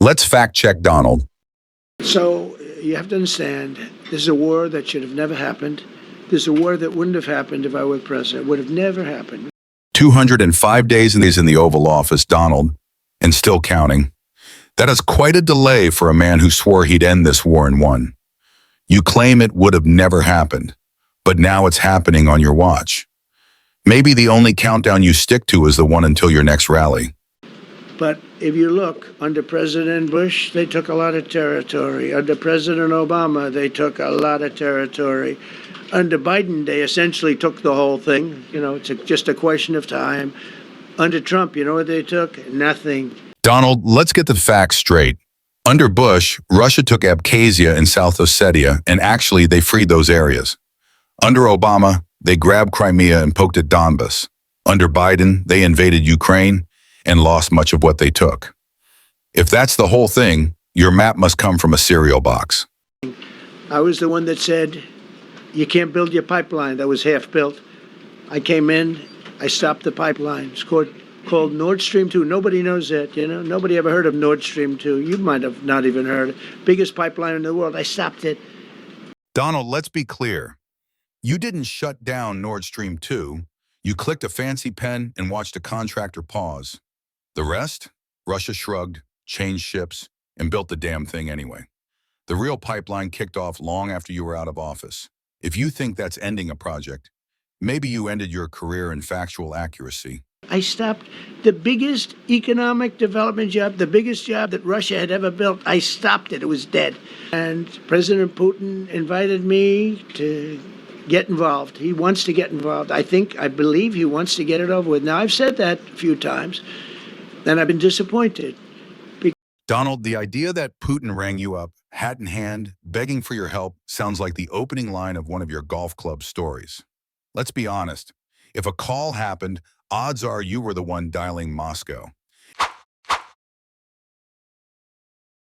Let's fact check Donald. So you have to understand, this is a war that should have never happened. This is a war that wouldn't have happened if I were president. It would have never happened. 205 days in the Oval Office, Donald, and still counting. That is quite a delay for a man who swore he'd end this war in one. You claim it would have never happened, but now it's happening on your watch. Maybe the only countdown you stick to is the one until your next rally. But if you look, under President Bush, they took a lot of territory. Under President Obama, they took a lot of territory. Under Biden, they essentially took the whole thing. It's just a question of time. Under Trump, you know what they took? Nothing. Donald, let's get the facts straight. Under Bush, Russia took Abkhazia and South Ossetia, and actually they freed those areas. Under Obama, they grabbed Crimea and poked at Donbas. Under Biden, they invaded Ukraine and lost much of what they took. If that's the whole thing, your map must come from a cereal box. I was the one that said, you can't build your pipeline. That was half built. I came in, I stopped the pipeline. It's called Nord Stream 2. Nobody knows that, Nobody ever heard of Nord Stream 2. You might have not even heard. Biggest pipeline in the world. I stopped it. Donald, let's be clear. You didn't shut down Nord Stream 2. You clicked a fancy pen and watched a contractor pause. The rest? Russia shrugged, changed ships, and built the damn thing anyway. The real pipeline kicked off long after you were out of office. If you think that's ending a project, maybe you ended your career in factual accuracy. I stopped the biggest economic development job, the biggest job that Russia had ever built. I stopped it. It was dead. And President Putin invited me to get involved. He wants to get involved. I believe he wants to get it over with. Now, I've said that a few times, and I've been disappointed. Donald, the idea that Putin rang you up, hat in hand, begging for your help, sounds like the opening line of one of your golf club stories. Let's be honest. If a call happened, odds are you were the one dialing Moscow.